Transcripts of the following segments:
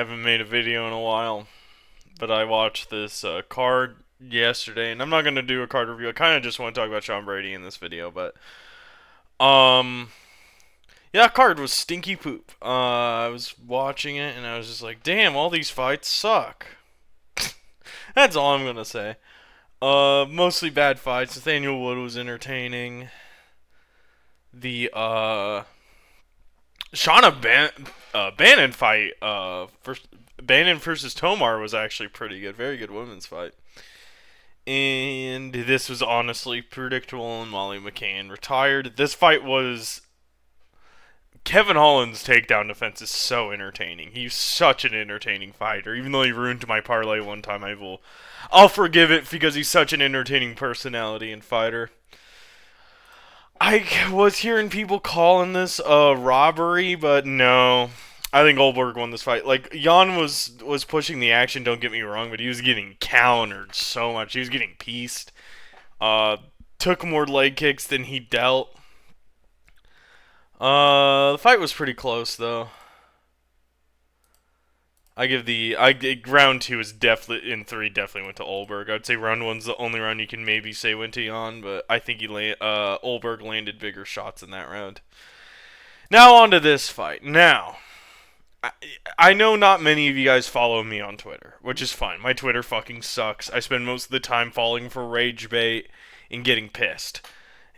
haven't made a video in a while, but I watched this card yesterday, and I'm not gonna do a card review. I kind of just want to talk about Sean Brady in this video, but um, yeah, that card was stinky poop. I was watching it, and I was just like, damn, all these fights suck. That's all I'm gonna say. Mostly bad fights. Nathaniel Wood was entertaining. The Shauna Bannon fight, first Bannon versus Tomar was actually pretty good. Very good women's fight. And this was honestly predictable, and Molly McCann retired. This fight was Kevin Holland's takedown defense is so entertaining. He's such an entertaining fighter. Even though he ruined my parlay one time, I'll forgive it because he's such an entertaining personality and fighter. I was hearing people calling this a robbery, but no. I think Goldberg won this fight. Like, Jan was pushing the action, don't get me wrong, but he was getting countered so much. He was getting pieced. Took more leg kicks than he dealt. The fight was pretty close, though. Round two is definitely in three. Definitely went to Olberg. I'd say round one's the only round you can maybe say went to Jan, but I think Olberg landed bigger shots in that round. Now on to this fight. Now, I know not many of you guys follow me on Twitter, which is fine. My Twitter fucking sucks. I spend most of the time falling for rage bait and getting pissed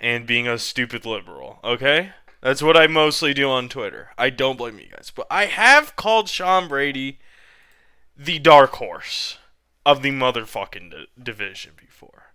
and being a stupid liberal. Okay, that's what I mostly do on Twitter. I don't blame you guys, but I have called Sean Brady the dark horse of the motherfucking division before.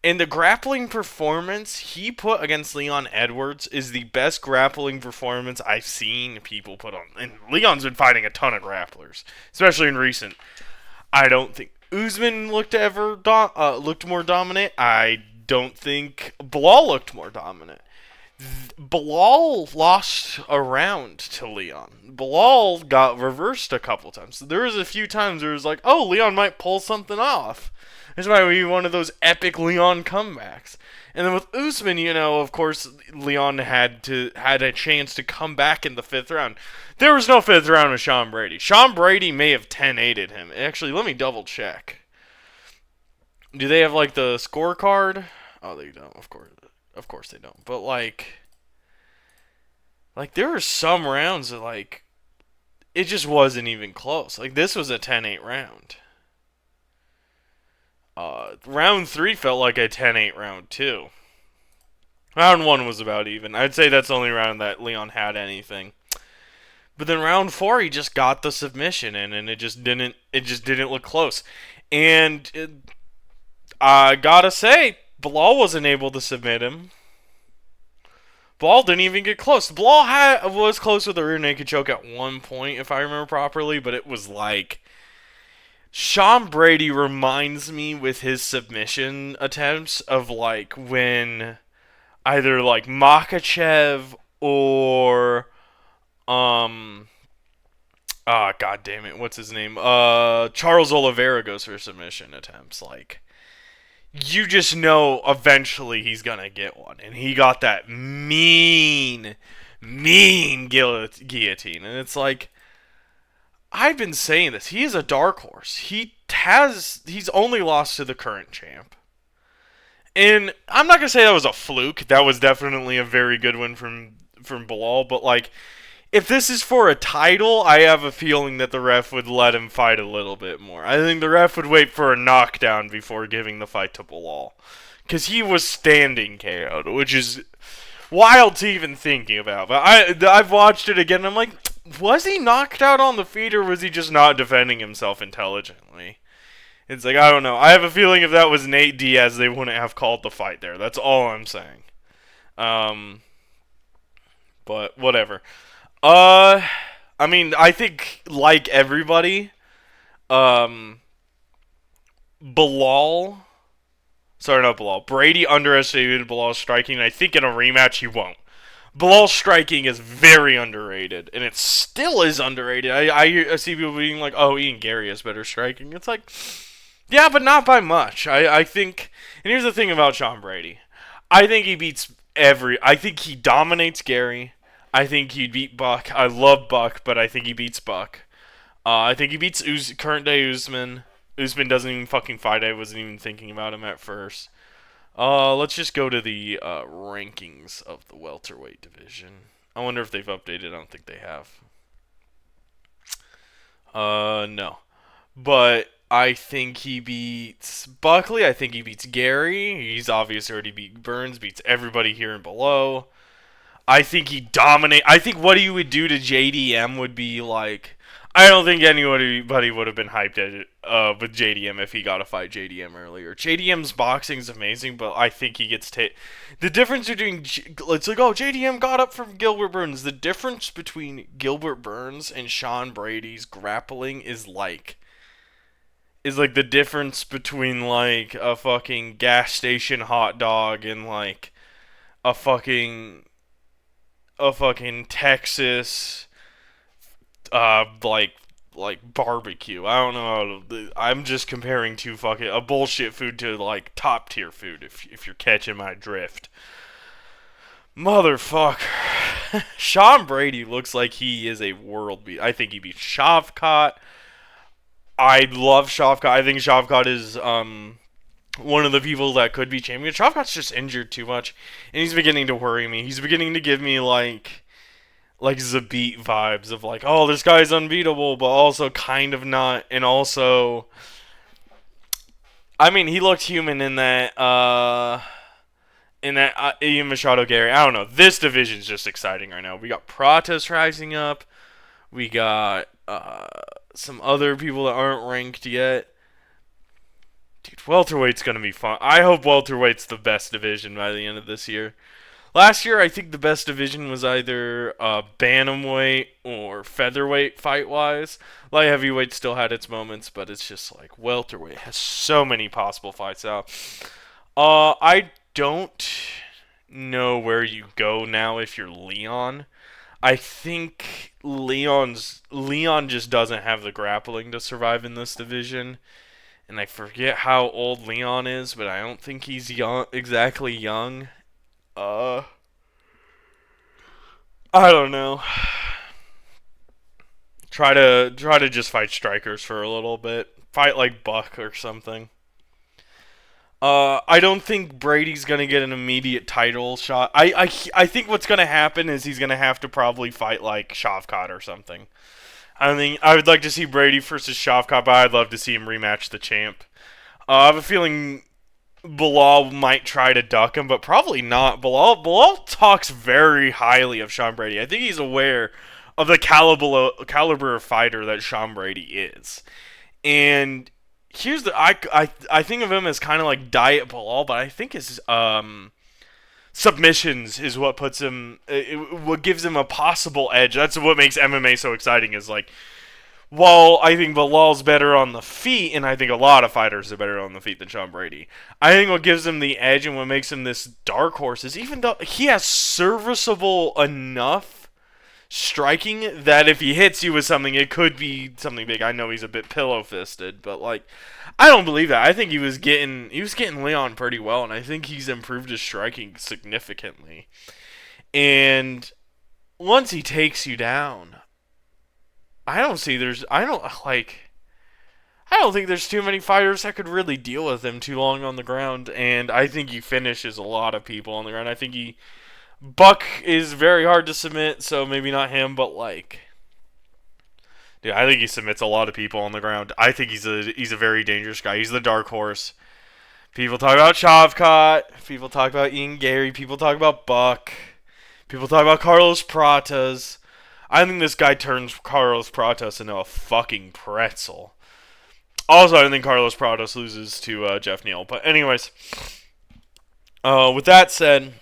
And the grappling performance he put against Leon Edwards is the best grappling performance I've seen people put on. And Leon's been fighting a ton of grapplers, especially in recent. I don't think Usman looked more dominant. I don't think Bilal looked more dominant. Bilal lost a round to Leon. Bilal got reversed a couple times. So there was a few times where it was like, oh, Leon might pull something off. This might be one of those epic Leon comebacks. And then with Usman, of course, Leon had a chance to come back in the fifth round. There was no fifth round with Sean Brady. Sean Brady may have 10-8'd him. Actually, let me double check. Do they have like the scorecard? Oh, they don't. Of course they don't. But like there were some rounds that it just wasn't even close. Like this was a 10-8 round. Round 3 felt like a 10-8 round too. Round 1 was about even. I'd say that's the only round that Leon had anything. But then round 4 he just got the submission in, and it just didn't look close. And I gotta say, Bilal wasn't able to submit him. Bilal didn't even get close. Bilal was close with a rear naked choke at one point, if I remember properly, but it was like Sean Brady reminds me with his submission attempts of like when either like Makachev or god damn it, what's his name? Charles Oliveira goes for submission attempts. Like, you just know eventually he's gonna get one, and he got that mean guillotine, and it's like, I've been saying this. He is a dark horse. He's only lost to the current champ. And I'm not going to say that was a fluke. That was definitely a very good win from Bilal. But, like, if this is for a title, I have a feeling that the ref would let him fight a little bit more. I think the ref would wait for a knockdown before giving the fight to Bilal. Because he was standing KO'd, which is wild to even thinking about. But I've watched it again, and I'm like, was he knocked out on the feet, or was he just not defending himself intelligently? It's like, I don't know. I have a feeling if that was Nate Diaz, they wouldn't have called the fight there. That's all I'm saying. But whatever. I mean, I think, like everybody, Brady underestimated Bilal's striking, and I think in a rematch he won't. Bilal's striking is very underrated, and it still is underrated. I see people being like, oh, Ian Gary has better striking. It's like, yeah, but not by much. I think, and here's the thing about Sean Brady. I think he dominates Gary. I think he'd beat Buck. I love Buck, but I think he beats Buck. I think he beats current day Usman. Usman doesn't even fucking fight. I wasn't even thinking about him at first. Let's just go to the rankings of the welterweight division. I wonder if they've updated. I don't think they have. No. But I think he beats Buckley. I think he beats Gary. He's obviously already beat Burns. Beats everybody here and below. I think he dominate. I think what he would do to JDM would be like. I don't think anybody would have been hyped at it with JDM if he got to fight JDM earlier. JDM's boxing is amazing, but I think he gets the difference between it's like, oh, JDM got up from Gilbert Burns. The difference between Gilbert Burns and Sean Brady's grappling is like the difference between like a fucking gas station hot dog and like a fucking Texas like barbecue. I don't know. I'm just comparing to fucking a bullshit food to like top tier food. If you're catching my drift, motherfucker. Sean Brady looks like he is a world beat. I think he beat Shavkat. I love Shavkat. I think Shavkat is one of the people that could be champion. Shavkat's just injured too much, and he's beginning to worry me. He's beginning to give me like Zabit vibes of like, oh, this guy's unbeatable, but also kind of not, and also, I mean, he looked human in that Ian Machado Gary. I don't know. This division's just exciting right now. We got Pratas rising up. We got some other people that aren't ranked yet. Dude, welterweight's gonna be fun. I hope welterweight's the best division by the end of this year. Last year, I think the best division was either bantamweight or featherweight fight-wise. Light heavyweight still had its moments, but it's just like welterweight has so many possible fights out. I don't know where you go now if you're Leon. I think Leon just doesn't have the grappling to survive in this division. And I forget how old Leon is, but I don't think he's exactly young. I don't know. Try to just fight strikers for a little bit. Fight like Buck or something. I don't think Brady's gonna get an immediate title shot. I think what's gonna happen is he's gonna have to probably fight like Shavkat or something. I would like to see Brady versus Shavkat, but I'd love to see him rematch the champ. I have a feeling Bilal might try to duck him, but probably not. Bilal talks very highly of Sean Brady. I think he's aware of the caliber of fighter that Sean Brady is. And here's the I think of him as kind of like Diet Bilal, but I think his submissions is what puts him, what gives him a possible edge. That's what makes MMA so exciting. Is like, while I think Bilal's better on the feet, and I think a lot of fighters are better on the feet than Sean Brady, I think what gives him the edge and what makes him this dark horse is even though he has serviceable enough striking that if he hits you with something, it could be something big. I know he's a bit pillow-fisted, but like, I don't believe that. I think he was getting Leon pretty well, and I think he's improved his striking significantly. And once he takes you down, I don't think there's too many fighters that could really deal with him too long on the ground, and I think he finishes a lot of people on the ground. I think Buck is very hard to submit, so maybe not him, but like, dude, I think he submits a lot of people on the ground. I think he's a very dangerous guy. He's the dark horse. People talk about Shavkat. People talk about Ian Gary. People talk about Buck. People talk about Carlos Pratas. I think this guy turns Carlos Pratas into a fucking pretzel. Also, I think Carlos Pratas loses to Jeff Neal. But anyways, with that said,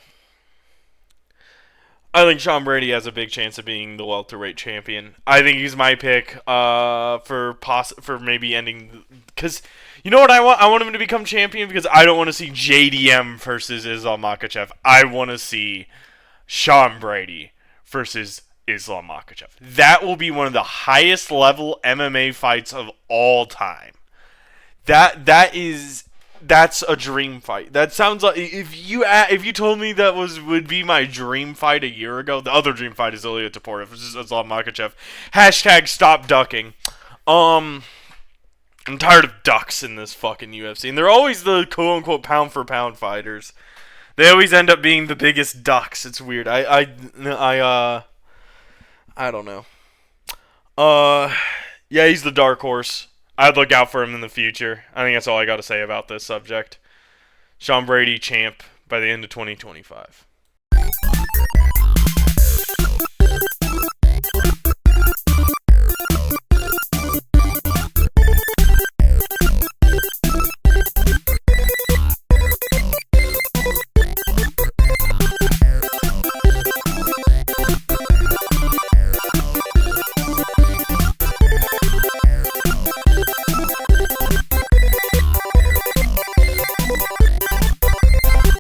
I think Sean Brady has a big chance of being the welterweight champion. I think he's my pick for maybe ending, because you know what I want? I want him to become champion because I don't want to see JDM versus Islam Makhachev. I want to see Sean Brady versus Islam Makhachev. That will be one of the highest level MMA fights of all time. That's a dream fight. That sounds like if you told me that would be my dream fight a year ago. The other dream fight is Ilya Topuria versus Islam Makhachev. # stop ducking. Um, I'm tired of ducks in this fucking UFC, and they're always the quote unquote pound for pound fighters. They always end up being the biggest ducks. It's weird. I don't know. Uh, yeah, he's the dark horse. I'd look out for him in the future. I think that's all I got to say about this subject. Sean Brady champ by the end of 2025.